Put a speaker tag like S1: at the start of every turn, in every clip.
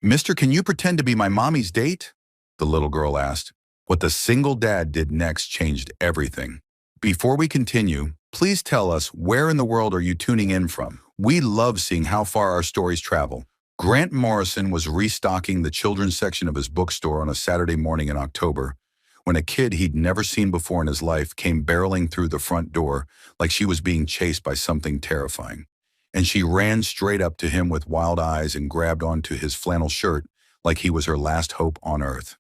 S1: Mister, can you pretend to be my mommy's date? The little girl asked. What the single dad did next changed everything. Before we continue, please tell us where in the world are you tuning in from? We love seeing how far our stories travel. Grant Morrison was restocking the children's section of his bookstore on a Saturday morning in October when a kid he'd never seen before in his life came barreling through the front door like she was being chased by something terrifying. And she ran straight up to him with wild eyes and grabbed onto his flannel shirt like he was her last hope on earth.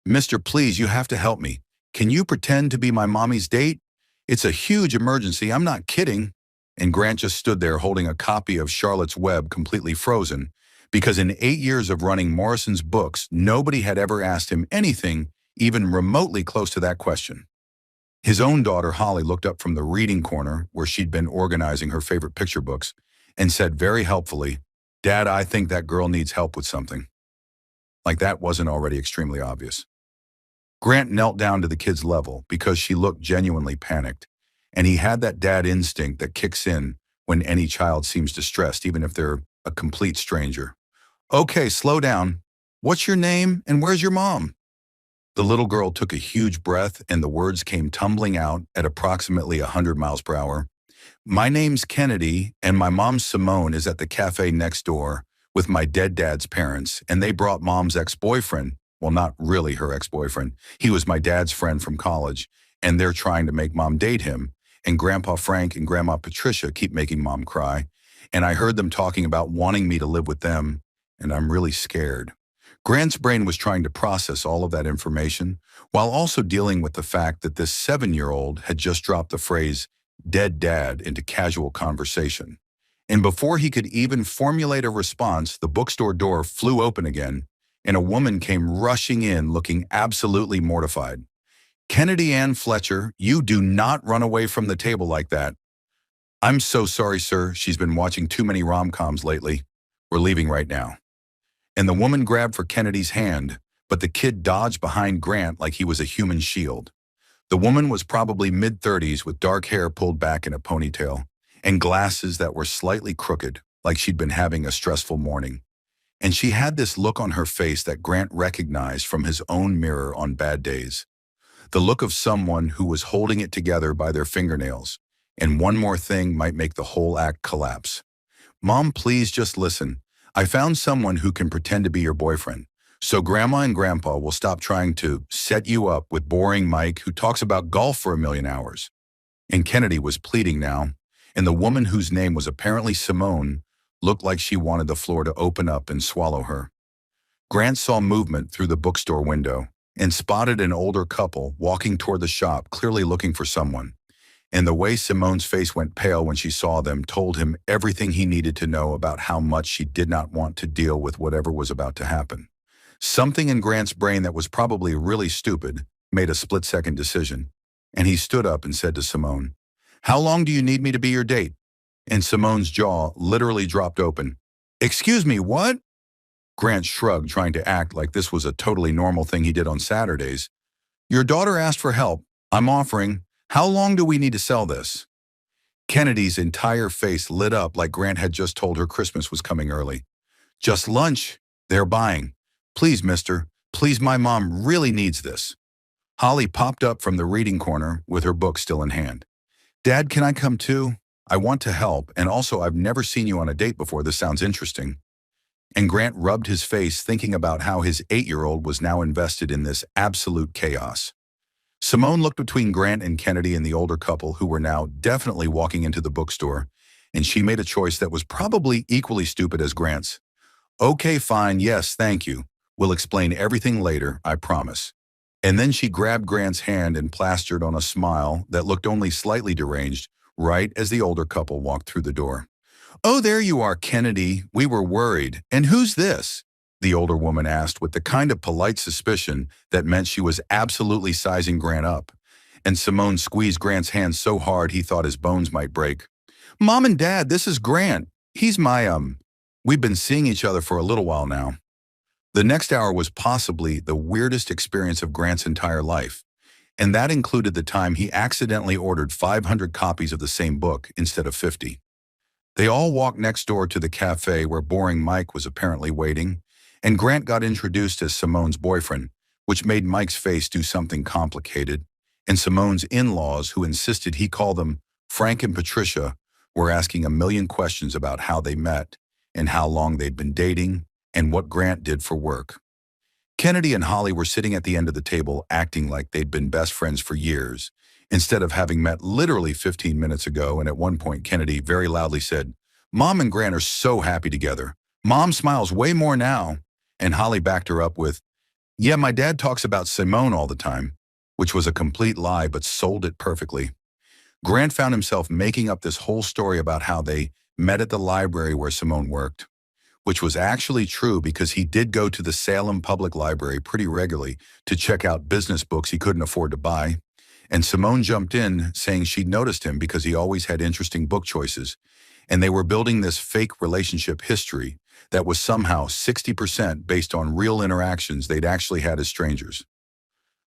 S1: Mister, please, you have to help me. Can you pretend to be my mommy's date? It's a huge emergency, I'm not kidding. And Grant just stood there holding a copy of Charlotte's Web completely frozen, because in 8 years of running Morrison's books, nobody had ever asked him anything even remotely close to that question. His own daughter, Holly, looked up from the reading corner where she'd been organizing her favorite picture books and said very helpfully, Dad, I think that girl needs help with something. Like that wasn't already extremely obvious. Grant knelt down to the kid's level because she looked genuinely panicked, and he had that dad instinct that kicks in when any child seems distressed, even if they're a complete stranger. Okay, slow down. What's your name and where's your mom? The little girl took a huge breath and the words came tumbling out at approximately 100 miles per hour. My name's Kennedy and my mom Simone is at the cafe next door with my dead dad's parents, and they brought mom's ex-boyfriend. Well, not really her ex-boyfriend. He was my dad's friend from college, and they're trying to make mom date him. And Grandpa Frank and Grandma Patricia keep making mom cry. And I heard them talking about wanting me to live with them, and I'm really scared. Grant's brain was trying to process all of that information while also dealing with the fact that this 7-year-old had just dropped the phrase, dead dad, into casual conversation. And before he could even formulate a response, the bookstore door flew open again, and a woman came rushing in looking absolutely mortified. Kennedy Ann Fletcher, you do not run away from the table like that. I'm so sorry, sir. She's been watching too many rom-coms lately. We're leaving right now. And the woman grabbed for Kennedy's hand, but the kid dodged behind Grant like he was a human shield. The woman was probably mid-30s with dark hair pulled back in a ponytail and glasses that were slightly crooked, like she'd been having a stressful morning. And she had this look on her face that Grant recognized from his own mirror on bad days. The look of someone who was holding it together by their fingernails, and one more thing might make the whole act collapse. Mom, please just listen. I found someone who can pretend to be your boyfriend, so Grandma and Grandpa will stop trying to set you up with boring Mike who talks about golf for 1,000,000 hours. And Kennedy was pleading now, and the woman whose name was apparently Simone looked like she wanted the floor to open up and swallow her. Grant saw movement through the bookstore window and spotted an older couple walking toward the shop, clearly looking for someone. And the way Simone's face went pale when she saw them told him everything he needed to know about how much she did not want to deal with whatever was about to happen. Something in Grant's brain that was probably really stupid made a split-second decision, and he stood up and said to Simone, How long do you need me to be your date? And Simone's jaw literally dropped open. Excuse me, what? Grant shrugged, trying to act like this was a totally normal thing he did on Saturdays. Your daughter asked for help. I'm offering. How long do we need to sell this? Kennedy's entire face lit up like Grant had just told her Christmas was coming early. Just lunch. They're buying. Please, mister. Please, my mom really needs this. Holly popped up from the reading corner with her book still in hand. Dad, can I come too? I want to help, and also I've never seen you on a date before. This sounds interesting. And Grant rubbed his face thinking about how his 8-year-old was now invested in this absolute chaos. Simone looked between Grant and Kennedy and the older couple who were now definitely walking into the bookstore, and she made a choice that was probably equally stupid as Grant's. Okay, fine, yes, thank you. We'll explain everything later, I promise. And then she grabbed Grant's hand and plastered on a smile that looked only slightly deranged, right as the older couple walked through the door. Oh, there you are, Kennedy. We were worried. And who's this? The older woman asked with the kind of polite suspicion that meant she was absolutely sizing Grant up. And Simone squeezed Grant's hand so hard he thought his bones might break. Mom and Dad, this is Grant. He's my, we've been seeing each other for a little while now. The next hour was possibly the weirdest experience of Grant's entire life, and that included the time he accidentally ordered 500 copies of the same book instead of 50. They all walked next door to the cafe where boring Mike was apparently waiting, and Grant got introduced as Simone's boyfriend, which made Mike's face do something complicated, and Simone's in-laws, who insisted he call them Frank and Patricia, were asking a million questions about how they met and how long they'd been dating and what Grant did for work. Kennedy and Holly were sitting at the end of the table acting like they'd been best friends for years, instead of having met literally 15 minutes ago, and at one point Kennedy very loudly said, "Mom and Grant are so happy together. Mom smiles way more now." And Holly backed her up with, "Yeah, my dad talks about Simone all the time," which was a complete lie but sold it perfectly. Grant found himself making up this whole story about how they met at the library where Simone worked, which was actually true because he did go to the Salem Public Library pretty regularly to check out business books he couldn't afford to buy. And Simone jumped in, saying she'd noticed him because he always had interesting book choices, and they were building this fake relationship history that was somehow 60% based on real interactions they'd actually had as strangers.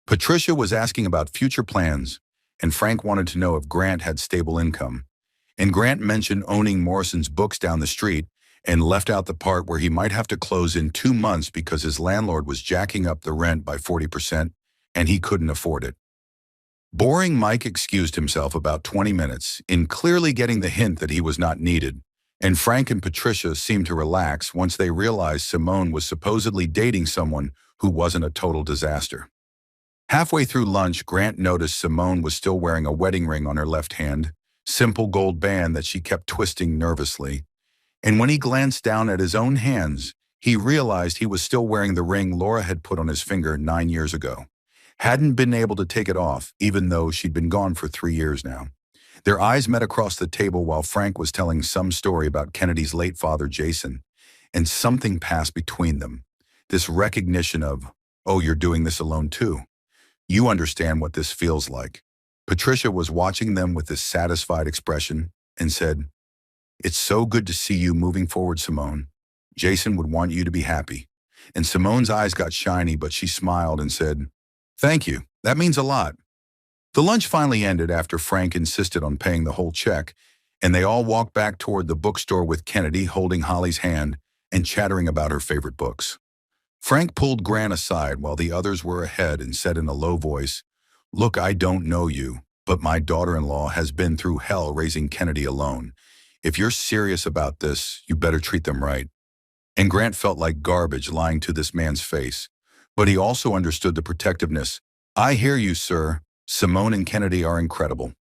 S1: Patricia was asking about future plans, and Frank wanted to know if Grant had stable income. And Grant mentioned owning Morrison's books down the street and left out the part where he might have to close in 2 months because his landlord was jacking up the rent by 40% and he couldn't afford it. Boring Mike excused himself about 20 minutes, in clearly getting the hint that he was not needed, and Frank and Patricia seemed to relax once they realized Simone was supposedly dating someone who wasn't a total disaster. Halfway through lunch, Grant noticed Simone was still wearing a wedding ring on her left hand, simple gold band that she kept twisting nervously. And when he glanced down at his own hands, he realized he was still wearing the ring Laura had put on his finger 9 years ago. Hadn't been able to take it off, even though she'd been gone for 3 years now. Their eyes met across the table while Frank was telling some story about Kennedy's late father, Jason, and something passed between them. This recognition of, "Oh, you're doing this alone too. You understand what this feels like." Patricia was watching them with this satisfied expression and said, "It's so good to see you moving forward, Simone. Jason would want you to be happy." And Simone's eyes got shiny, but she smiled and said, "Thank you. That means a lot." The lunch finally ended after Frank insisted on paying the whole check, and they all walked back toward the bookstore with Kennedy holding Holly's hand and chattering about her favorite books. Frank pulled Grant aside while the others were ahead and said in a low voice, "Look, I don't know you, but my daughter-in-law has been through hell raising Kennedy alone. If you're serious about this, you better treat them right." And Grant felt like garbage lying to this man's face, but he also understood the protectiveness. "I hear you, sir. Simone and Kennedy are incredible."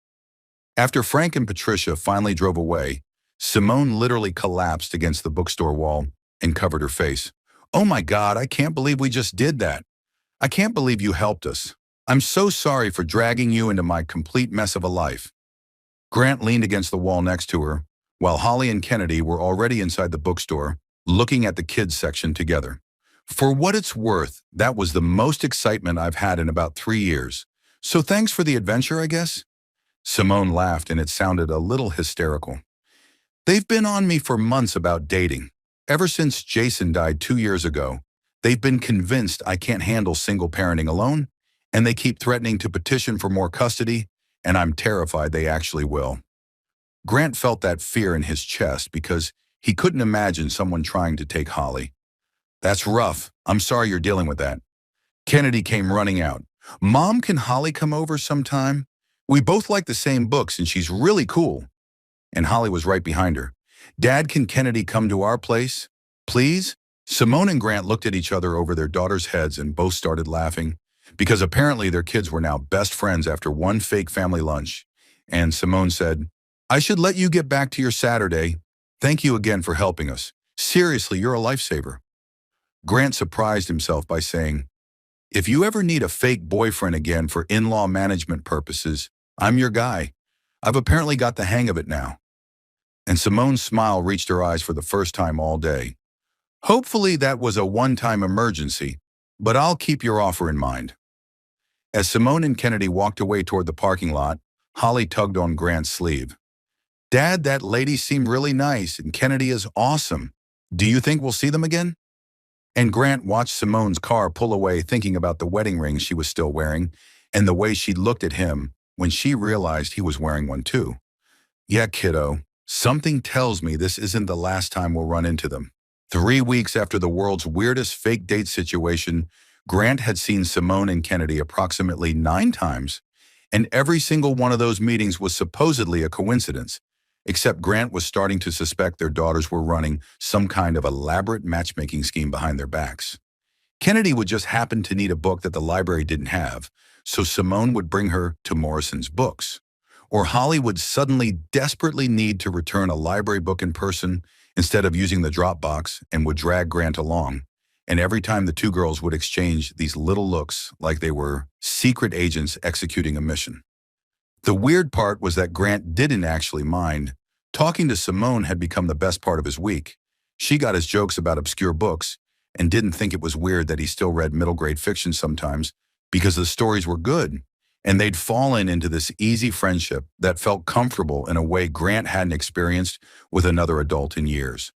S1: After Frank and Patricia finally drove away, Simone literally collapsed against the bookstore wall and covered her face. "Oh my God, I can't believe we just did that. I can't believe you helped us. I'm so sorry for dragging you into my complete mess of a life." Grant leaned against the wall next to her, while Holly and Kennedy were already inside the bookstore, looking at the kids section together. "For what it's worth, that was the most excitement I've had in about 3 years. So thanks for the adventure, I guess." Simone laughed, and it sounded a little hysterical. "They've been on me for months about dating. Ever since Jason died 2 years ago, they've been convinced I can't handle single parenting alone, and they keep threatening to petition for more custody, and I'm terrified they actually will." Grant felt that fear in his chest because he couldn't imagine someone trying to take Holly. "That's rough. I'm sorry you're dealing with that." Kennedy came running out. "Mom, can Holly come over sometime? We both like the same books and she's really cool." And Holly was right behind her. "Dad, can Kennedy come to our place? Please?" Simone and Grant looked at each other over their daughters' heads and both started laughing, because apparently their kids were now best friends after one fake family lunch. And Simone said, "I should let you get back to your Saturday. Thank you again for helping us. Seriously, you're a lifesaver." Grant surprised himself by saying, "If you ever need a fake boyfriend again for in-law management purposes, I'm your guy. I've apparently got the hang of it now." And Simone's smile reached her eyes for the first time all day. "Hopefully that was a one-time emergency, but I'll keep your offer in mind." As Simone and Kennedy walked away toward the parking lot, Holly tugged on Grant's sleeve. "Dad, that lady seemed really nice, and Kennedy is awesome. Do you think we'll see them again?" And Grant watched Simone's car pull away, thinking about the wedding ring she was still wearing and the way she looked at him when she realized he was wearing one too. "Yeah, kiddo, Something tells me this isn't the last time we'll run into them. 3 weeks after the world's weirdest fake date situation, Grant had seen Simone and Kennedy approximately 9 times, and every single one of those meetings was supposedly a coincidence, except Grant was starting to suspect their daughters were running some kind of elaborate matchmaking scheme behind their backs. Kennedy would just happen to need a book that the library didn't have, so Simone would bring her to Morrison's books. Or Holly would suddenly desperately need to return a library book in person instead of using the Dropbox and would drag Grant along. And every time the two girls would exchange these little looks like they were secret agents executing a mission. The weird part was that Grant didn't actually mind. Talking to Simone had become the best part of his week. She got his jokes about obscure books and didn't think it was weird that he still read middle-grade fiction sometimes because the stories were good. And they'd fallen into this easy friendship that felt comfortable in a way Grant hadn't experienced with another adult in years.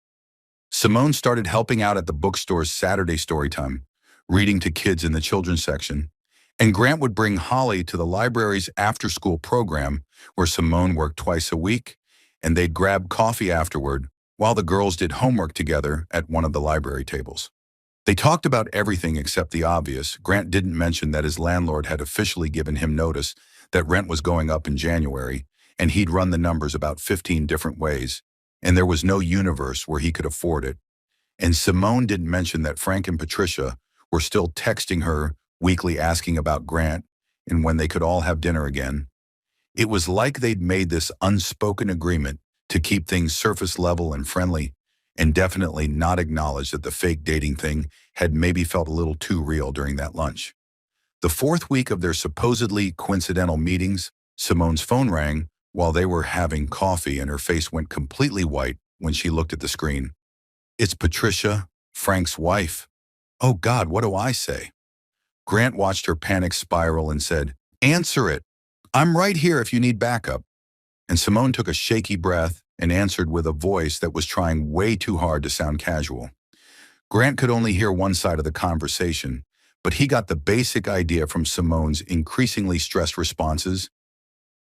S1: Simone started helping out at the bookstore's Saturday story time, reading to kids in the children's section, and Grant would bring Holly to the library's after-school program where Simone worked twice a week, and they'd grab coffee afterward while the girls did homework together at one of the library tables. They talked about everything except the obvious. Grant didn't mention that his landlord had officially given him notice that rent was going up in January, and he'd run the numbers about 15 different ways, and there was no universe where he could afford it. And Simone didn't mention that Frank and Patricia were still texting her weekly asking about Grant and when they could all have dinner again. It was like they'd made this unspoken agreement to keep things surface level and friendly, and definitely not acknowledge that the fake dating thing had maybe felt a little too real during that lunch. The fourth week of their supposedly coincidental meetings, Simone's phone rang while they were having coffee and her face went completely white when she looked at the screen. It's Patricia, Frank's wife. Oh God, what do I say? Grant watched her panic spiral and said, "Answer it. I'm right here if you need backup." And Simone took a shaky breath and answered with a voice that was trying way too hard to sound casual. Grant could only hear one side of the conversation, but he got the basic idea from Simone's increasingly stressed responses.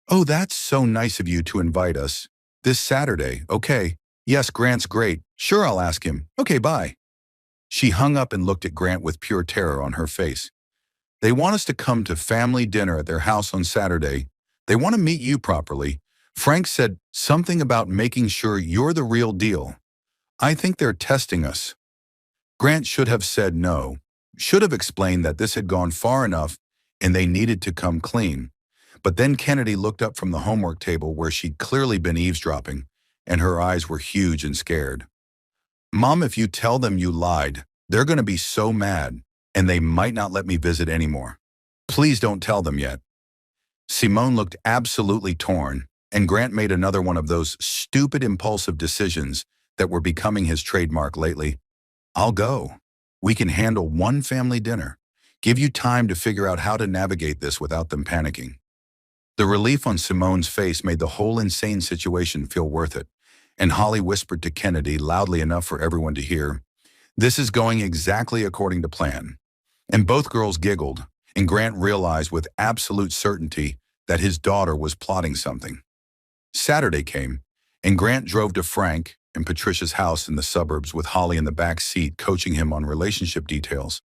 S1: "Oh, that's so nice of you to invite us. This Saturday, okay. Yes, Grant's great. Sure, I'll ask him. Okay, bye." She hung up and looked at Grant with pure terror on her face. "They want us to come to family dinner at their house on Saturday. They want to meet you properly. Frank said something about making sure you're the real deal. I think they're testing us." Grant should have said no, should have explained that this had gone far enough and they needed to come clean. But then Kennedy looked up from the homework table where she'd clearly been eavesdropping, and her eyes were huge and scared. "Mom, if you tell them you lied, they're going to be so mad, and they might not let me visit anymore. Please don't tell them yet." Simone looked absolutely torn, and Grant made another one of those stupid impulsive decisions that were becoming his trademark lately. "I'll go. We can handle one family dinner. Give you time to figure out how to navigate this without them panicking." The relief on Simone's face made the whole insane situation feel worth it, and Holly whispered to Kennedy loudly enough for everyone to hear, "This is going exactly according to plan." And both girls giggled, and Grant realized with absolute certainty that his daughter was plotting something. Saturday came, and Grant drove to Frank and Patricia's house in the suburbs with Holly in the back seat coaching him on relationship details.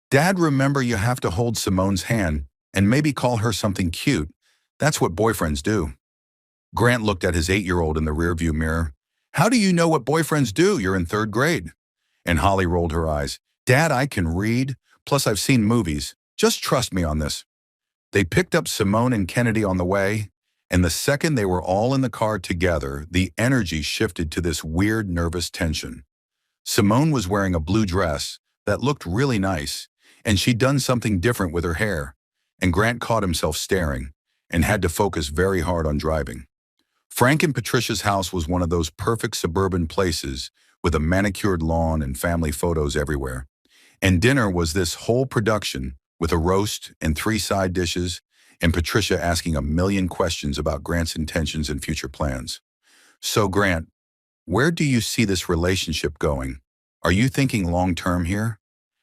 S1: "Dad, remember you have to hold Simone's hand and maybe call her something cute. That's what boyfriends do." Grant looked at his 8-year-old in the rearview mirror. "How do you know what boyfriends do? You're in 3rd grade. And Holly rolled her eyes. "Dad, I can read. Plus I've seen movies. Just trust me on this." They picked up Simone and Kennedy on the way, and the second they were all in the car together, the energy shifted to this weird nervous tension. Simone was wearing a blue dress that looked really nice, and she'd done something different with her hair, and Grant caught himself staring and had to focus very hard on driving. Frank and Patricia's house was one of those perfect suburban places with a manicured lawn and family photos everywhere. And dinner was this whole production with a roast and 3 side dishes, and Patricia asking a million questions about Grant's intentions and future plans. "So Grant, where do you see this relationship going? Are you thinking long-term here?"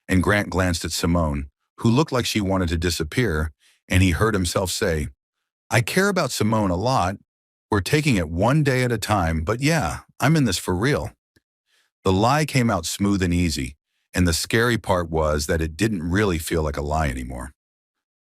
S1: And Grant glanced at Simone, who looked like she wanted to disappear, and he heard himself say, "I care about Simone a lot, We're taking it one day at a time, but yeah, I'm in this for real. The lie came out smooth and easy, and the scary part was that it didn't really feel like a lie anymore.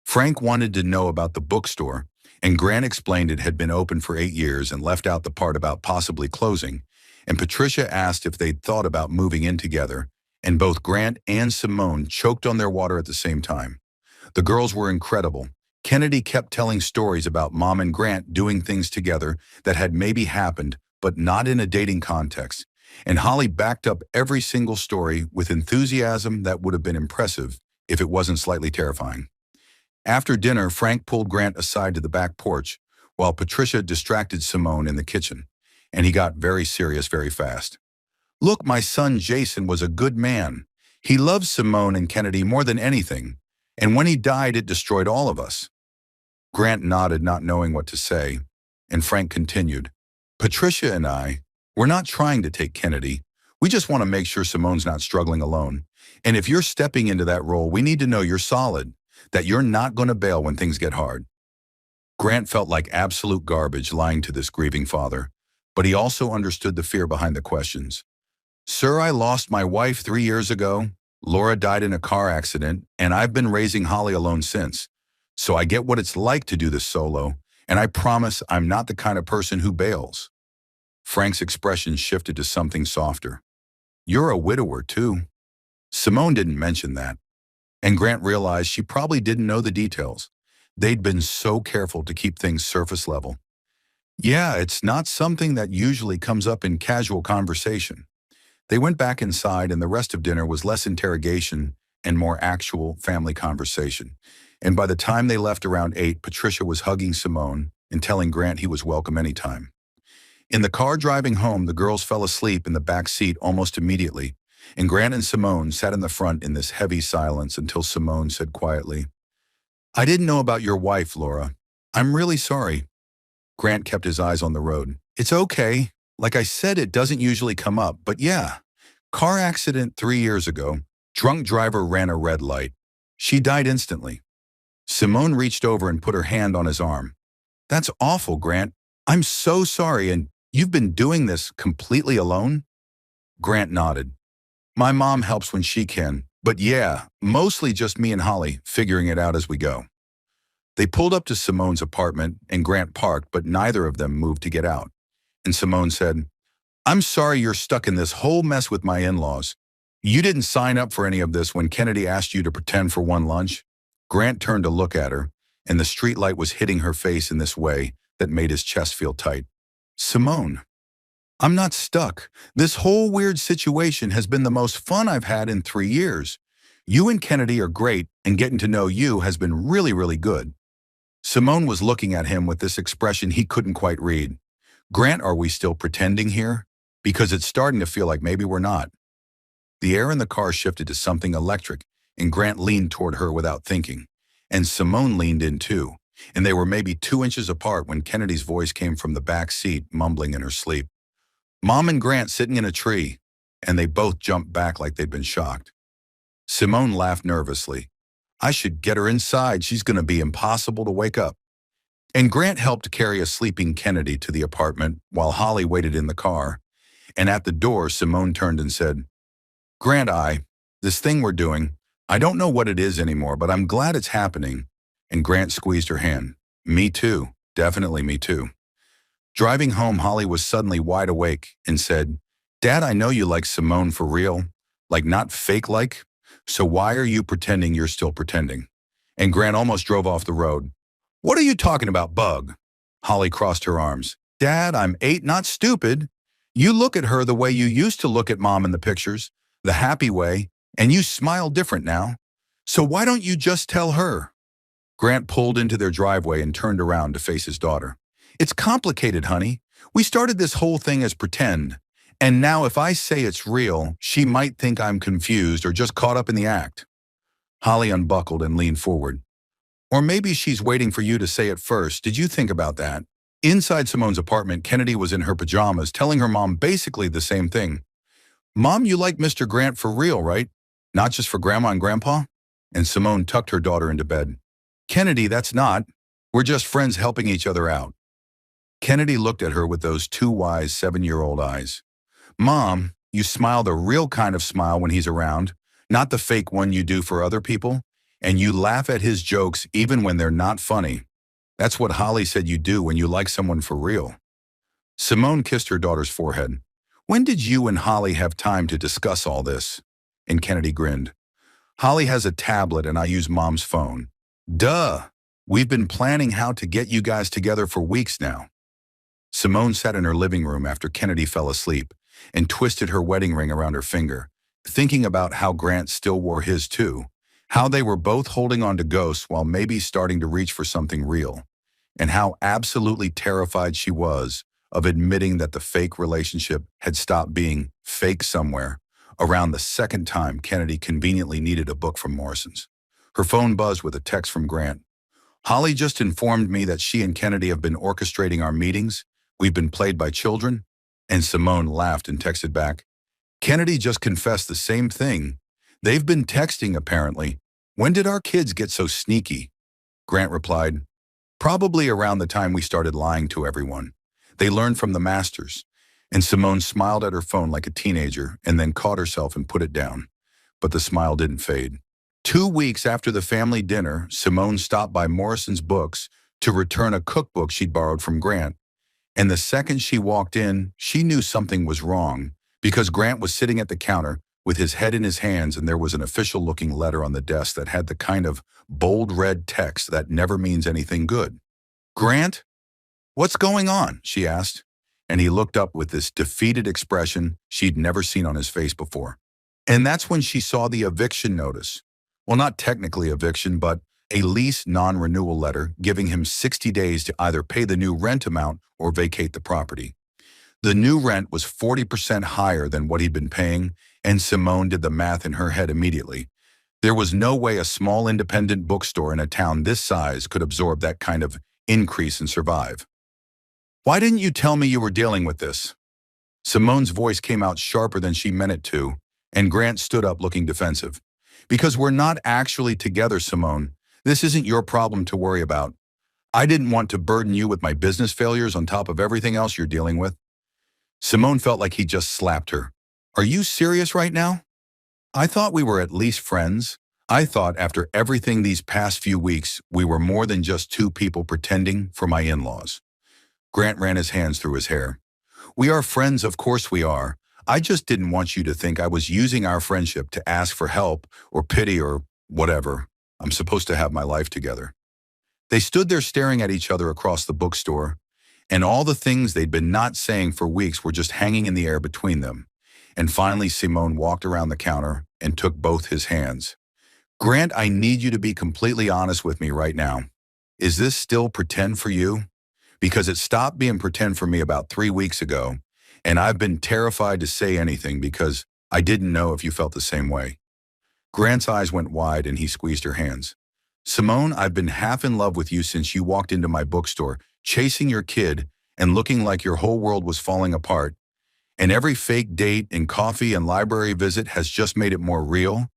S1: Frank wanted to know about the bookstore, and Grant explained it had been open for 8 years and left out the part about possibly closing, and Patricia asked if they'd thought about moving in together, and both Grant and Simone choked on their water at the same time. The girls were incredible. Kennedy kept telling stories about Mom and Grant doing things together that had maybe happened, but not in a dating context. And Holly backed up every single story with enthusiasm that would have been impressive if it wasn't slightly terrifying. After dinner, Frank pulled Grant aside to the back porch, while Patricia distracted Simone in the kitchen, and he got very serious very fast. Look, my son Jason was a good man. He loves Simone and Kennedy more than anything, and when he died, it destroyed all of us. Grant nodded, not knowing what to say, and Frank continued. Patricia and I, we're not trying to take Kennedy. We just want to make sure Simone's not struggling alone. And if you're stepping into that role, we need to know you're solid, that you're not going to bail when things get hard. Grant felt like absolute garbage lying to this grieving father, but he also understood the fear behind the questions. Sir, I lost my wife 3 years ago. Laura died in a car accident, and I've been raising Holly alone since. So I get what it's like to do this solo, and I promise I'm not the kind of person who bails. Frank's expression shifted to something softer. You're a widower, too. Simone didn't mention that, and Grant realized she probably didn't know the details. They'd been so careful to keep things surface level. Yeah, it's not something that usually comes up in casual conversation. They went back inside, and the rest of dinner was less interrogation and more actual family conversation. And by the time they left around 8, Patricia was hugging Simone and telling Grant he was welcome anytime. In the car driving home, the girls fell asleep in the back seat almost immediately, and Grant and Simone sat in the front in this heavy silence until Simone said quietly, I didn't know about your wife, Laura. I'm really sorry. Grant kept his eyes on the road. It's okay. Like I said, it doesn't usually come up, but yeah. Car accident 3 years ago. Drunk driver ran a red light. She died instantly. Simone reached over and put her hand on his arm. That's awful, Grant. I'm so sorry, and you've been doing this completely alone? Grant nodded. My mom helps when she can, but yeah, mostly just me and Holly, figuring it out as we go. They pulled up to Simone's apartment, and Grant parked, but neither of them moved to get out. And Simone said, I'm sorry you're stuck in this whole mess with my in-laws. You didn't sign up for any of this when Kennedy asked you to pretend for one lunch. Grant turned to look at her, and the streetlight was hitting her face in this way that made his chest feel tight. Simone, I'm not stuck. This whole weird situation has been the most fun I've had in 3 years. You and Kennedy are great, and getting to know you has been really, really good. Simone was looking at him with this expression he couldn't quite read. Grant, are we still pretending here? Because it's starting to feel like maybe we're not. The air in the car shifted to something electric, and Grant leaned toward her without thinking. And Simone leaned in too, and they were maybe 2 inches apart when Kennedy's voice came from the back seat, mumbling in her sleep. Mom and Grant sitting in a tree, and they both jumped back like they'd been shocked. Simone laughed nervously. I should get her inside. She's going to be impossible to wake up. And Grant helped carry a sleeping Kennedy to the apartment while Holly waited in the car. And at the door, Simone turned and said, Grant, this thing we're doing, I don't know what it is anymore, but I'm glad it's happening. And Grant squeezed her hand. Me too. Definitely me too. Driving home, Holly was suddenly wide awake and said, Dad, I know you like Simone for real, like not fake like. So why are you pretending you're still pretending? And Grant almost drove off the road. What are you talking about, bug? Holly crossed her arms. Dad, I'm 8, not stupid. You look at her the way you used to look at Mom in the pictures, the happy way, and you smile different now. So why don't you just tell her? Grant pulled into their driveway and turned around to face his daughter. It's complicated, honey. We started this whole thing as pretend. And now if I say it's real, she might think I'm confused or just caught up in the act. Holly unbuckled and leaned forward. Or maybe she's waiting for you to say it first. Did you think about that? Inside Simone's apartment, Kennedy was in her pajamas, telling her mom basically the same thing. Mom, you like Mr. Grant for real, right? Not just for Grandma and Grandpa? And Simone tucked her daughter into bed. Kennedy, that's not. We're just friends helping each other out. Kennedy looked at her with those two wise 7-year-old eyes. Mom, you smile the real kind of smile when he's around, not the fake one you do for other people, and you laugh at his jokes even when they're not funny. That's what Holly said you do when you like someone for real. Simone kissed her daughter's forehead. When did you and Holly have time to discuss all this? And Kennedy grinned. Holly has a tablet and I use Mom's phone. Duh! We've been planning how to get you guys together for weeks now. Simone sat in her living room after Kennedy fell asleep and twisted her wedding ring around her finger, thinking about how Grant still wore his too, how they were both holding on to ghosts while maybe starting to reach for something real, and how absolutely terrified she was of admitting that the fake relationship had stopped being fake somewhere around the second time Kennedy conveniently needed a book from Morrison's. Her phone buzzed with a text from Grant. Holly just informed me that she and Kennedy have been orchestrating our meetings. We've been played by children. And Simone laughed and texted back. Kennedy just confessed the same thing. They've been texting apparently. When did our kids get so sneaky? Grant replied, probably around the time we started lying to everyone. They learned from the masters. And Simone smiled at her phone like a teenager and then caught herself and put it down. But the smile didn't fade. 2 weeks after the family dinner, Simone stopped by Morrison's Books to return a cookbook she'd borrowed from Grant. And the second she walked in, she knew something was wrong because Grant was sitting at the counter with his head in his hands and there was an official-looking letter on the desk that had the kind of bold red text that never means anything good. Grant? What's going on? She asked. And he looked up with this defeated expression she'd never seen on his face before. And that's when she saw the eviction notice. Well, not technically eviction, but a lease non-renewal letter giving him 60 days to either pay the new rent amount or vacate the property. The new rent was 40% higher than what he'd been paying, and Simone did the math in her head immediately. There was no way a small independent bookstore in a town this size could absorb that kind of increase and survive. Why didn't you tell me you were dealing with this? Simone's voice came out sharper than she meant it to, and Grant stood up looking defensive. Because we're not actually together, Simone. This isn't your problem to worry about. I didn't want to burden you with my business failures on top of everything else you're dealing with. Simone felt like he just slapped her. Are you serious right now? I thought we were at least friends. I thought after everything these past few weeks, we were more than just two people pretending for my in-laws. Grant ran his hands through his hair. We are friends, of course we are. I just didn't want you to think I was using our friendship to ask for help or pity or whatever. I'm supposed to have my life together. They stood there staring at each other across the bookstore, and all the things they'd been not saying for weeks were just hanging in the air between them. And finally, Simone walked around the counter and took both his hands. Grant, I need you to be completely honest with me right now. Is this still pretend for you? Because it stopped being pretend for me about 3 weeks ago, and I've been terrified to say anything because I didn't know if you felt the same way. Grant's eyes went wide and he squeezed her hands. Simone, I've been half in love with you since you walked into my bookstore, chasing your kid and looking like your whole world was falling apart. And every fake date and coffee and library visit has just made it more real.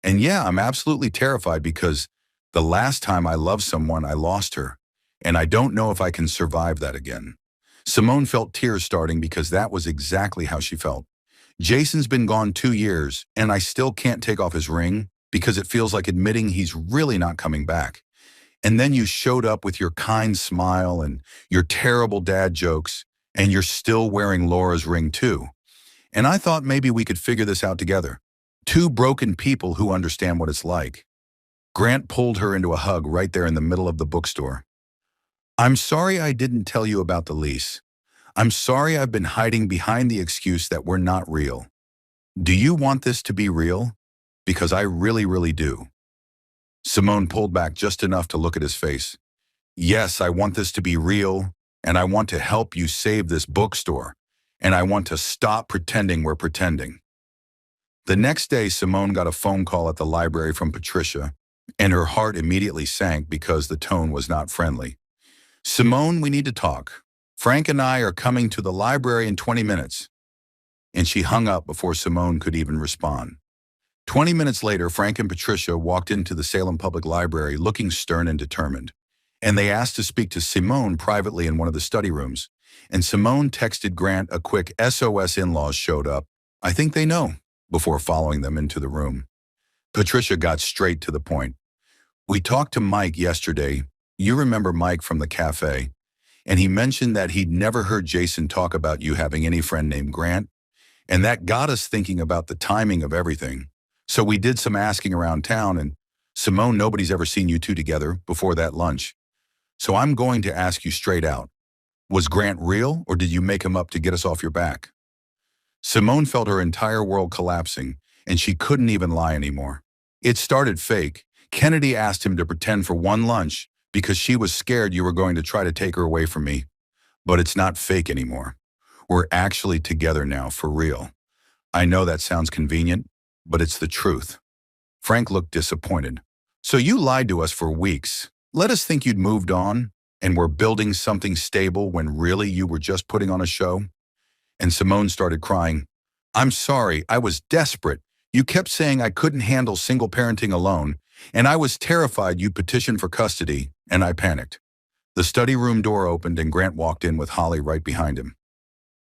S1: And yeah, I'm absolutely terrified because the last time I loved someone, I lost her. And I don't know if I can survive that again. Simone felt tears starting because that was exactly how she felt. Jason's been gone 2 years, and I still can't take off his ring because it feels like admitting he's really not coming back. And then you showed up with your kind smile and your terrible dad jokes, and you're still wearing Laura's ring too. And I thought maybe we could figure this out together. Two broken people who understand what it's like. Grant pulled her into a hug right there in the middle of the bookstore. I'm sorry I didn't tell you about the lease. I'm sorry I've been hiding behind the excuse that we're not real. Do you want this to be real? Because I really, really do. Simone pulled back just enough to look at his face. Yes, I want this to be real, and I want to help you save this bookstore, and I want to stop pretending we're pretending. The next day, Simone got a phone call at the library from Patricia, and her heart immediately sank because the tone was not friendly. Simone, we need to talk. Frank and I are coming to the library in 20 minutes. And she hung up before Simone could even respond. 20 minutes later, Frank and Patricia walked into the Salem Public Library looking stern and determined. and they asked to speak to Simone privately in one of the study rooms. And Simone texted Grant a quick SOS in-laws showed up. I think they know, before following them into the room. Patricia got straight to the point. We talked to Mike yesterday. You remember Mike from the cafe. And he mentioned that he'd never heard Jason talk about you having any friend named Grant. And that got us thinking about the timing of everything. So we did some asking around town, and Simone, nobody's ever seen you two together before that lunch. So I'm going to ask you straight out. Was Grant real, or did you make him up to get us off your back? Simone felt her entire world collapsing, and she couldn't even lie anymore. It started fake. Kennedy asked him to pretend for one lunch because she was scared you were going to try to take her away from me. But it's not fake anymore. We're actually together now, for real. I know that sounds convenient, but it's the truth. Frank looked disappointed. So you lied to us for weeks. Let us think you'd moved on and were building something stable when really you were just putting on a show? And Simone started crying. I'm sorry, I was desperate. You kept saying I couldn't handle single parenting alone, and I was terrified you'd petition for custody, and I panicked. The study room door opened and Grant walked in with Holly right behind him.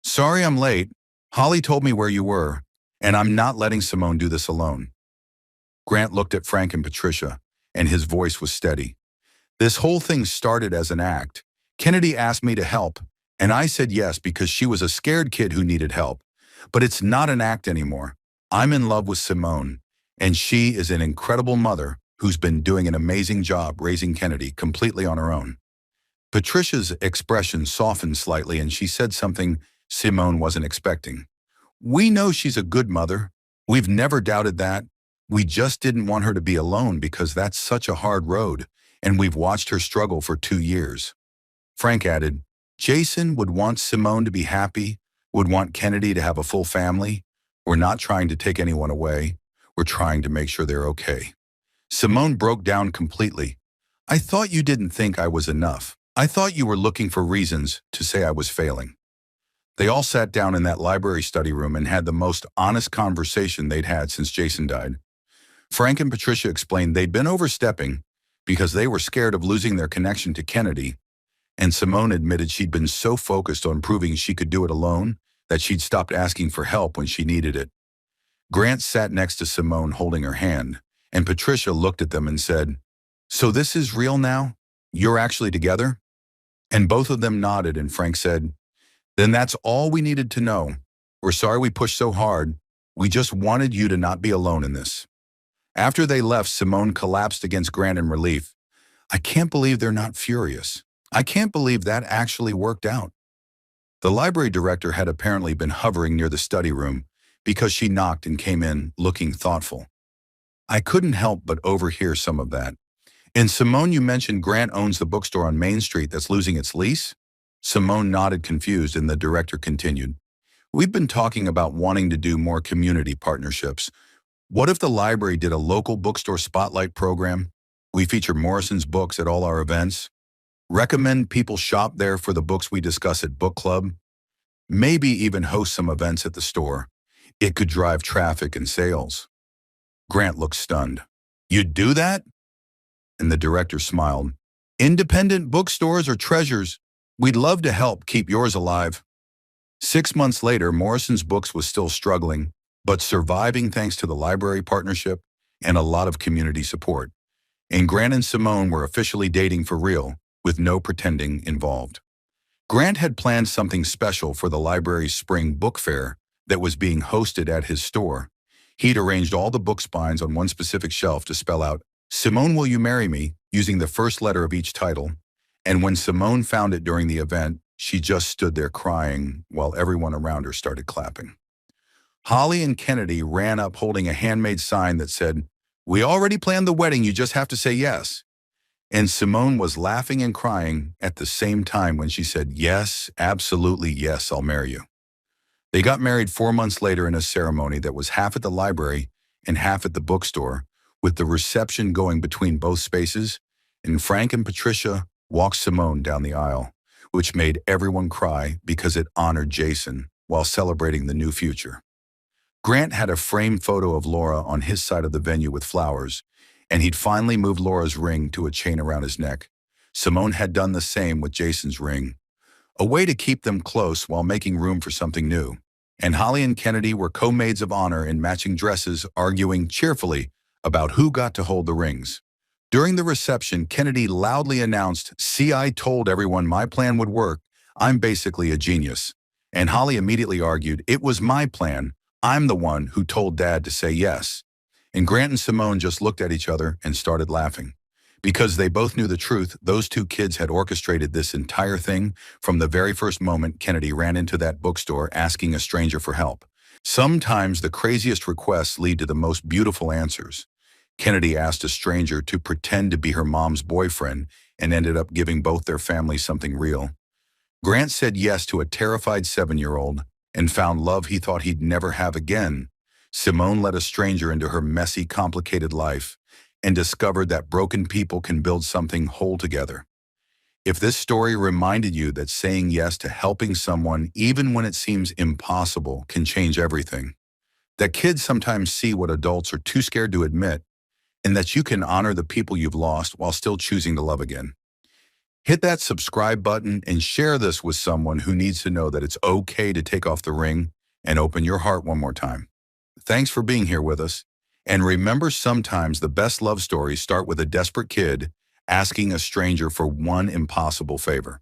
S1: Sorry I'm late. Holly told me where you were, and I'm not letting Simone do this alone. Grant looked at Frank and Patricia, and his voice was steady. This whole thing started as an act. Kennedy asked me to help, and I said yes because she was a scared kid who needed help. But it's not an act anymore. I'm in love with Simone, and she is an incredible mother who's been doing an amazing job raising Kennedy completely on her own. Patricia's expression softened slightly, and she said something Simone wasn't expecting. We know she's a good mother. We've never doubted that. We just didn't want her to be alone because that's such a hard road, and we've watched her struggle for 2 years. Frank added, Jason would want Simone to be happy, would want Kennedy to have a full family. We're not trying to take anyone away. We're trying to make sure they're okay. Simone broke down completely. I thought you didn't think I was enough. I thought you were looking for reasons to say I was failing. They all sat down in that library study room and had the most honest conversation they'd had since Jason died. Frank and Patricia explained they'd been overstepping because they were scared of losing their connection to Kennedy, and Simone admitted she'd been so focused on proving she could do it alone that she'd stopped asking for help when she needed it. Grant sat next to Simone holding her hand, and Patricia looked at them and said, So this is real now? You're actually together? And both of them nodded, and Frank said, Then that's all we needed to know. We're sorry we pushed so hard. We just wanted you to not be alone in this. After they left, Simone collapsed against Grant in relief. I can't believe they're not furious. I can't believe that actually worked out. The library director had apparently been hovering near the study room because she knocked and came in looking thoughtful. I couldn't help but overhear some of that. And Simone, you mentioned Grant owns the bookstore on Main Street that's losing its lease? Simone nodded confused, and the director continued. We've been talking about wanting to do more community partnerships. What if the library did a local bookstore spotlight program? We feature Morrison's books at all our events. Recommend people shop there for the books we discuss at book club. Maybe even host some events at the store. It could drive traffic and sales. Grant looked stunned. You'd do that? And the director smiled. Independent bookstores are treasures. We'd love to help keep yours alive. 6 months later, Morrison's Books was still struggling, but surviving thanks to the library partnership and a lot of community support. And Grant and Simone were officially dating for real, with no pretending involved. Grant had planned something special for the library's spring book fair that was being hosted at his store. He'd arranged all the book spines on one specific shelf to spell out, Simone, will you marry me, using the first letter of each title. And when Simone found it during the event, she just stood there crying while everyone around her started clapping. Holly and Kennedy ran up holding a handmade sign that said, We already planned the wedding, you just have to say yes. And Simone was laughing and crying at the same time when she said, Yes, absolutely yes, I'll marry you. They got married 4 months later in a ceremony that was half at the library and half at the bookstore, with the reception going between both spaces, and Frank and Patricia walked Simone down the aisle, which made everyone cry because it honored Jason while celebrating the new future. Grant had a framed photo of Laura on his side of the venue with flowers, and he'd finally moved Laura's ring to a chain around his neck. Simone had done the same with Jason's ring, a way to keep them close while making room for something new. And Holly and Kennedy were co-maids of honor in matching dresses, arguing cheerfully about who got to hold the rings. During the reception, Kennedy loudly announced, "See, I told everyone my plan would work. I'm basically a genius." And Holly immediately argued, "It was my plan. I'm the one who told Dad to say yes." And Grant and Simone just looked at each other and started laughing. Because they both knew the truth, those two kids had orchestrated this entire thing from the very first moment Kennedy ran into that bookstore asking a stranger for help. Sometimes the craziest requests lead to the most beautiful answers. Kennedy asked a stranger to pretend to be her mom's boyfriend and ended up giving both their families something real. Grant said yes to a terrified 7-year-old and found love he thought he'd never have again. Simone let a stranger into her messy, complicated life and discovered that broken people can build something whole together. If this story reminded you that saying yes to helping someone, even when it seems impossible, can change everything, that kids sometimes see what adults are too scared to admit, and that you can honor the people you've lost while still choosing to love again. Hit that subscribe button and share this with someone who needs to know that it's okay to take off the ring and open your heart one more time. Thanks for being here with us. And remember, sometimes the best love stories start with a desperate kid asking a stranger for one impossible favor.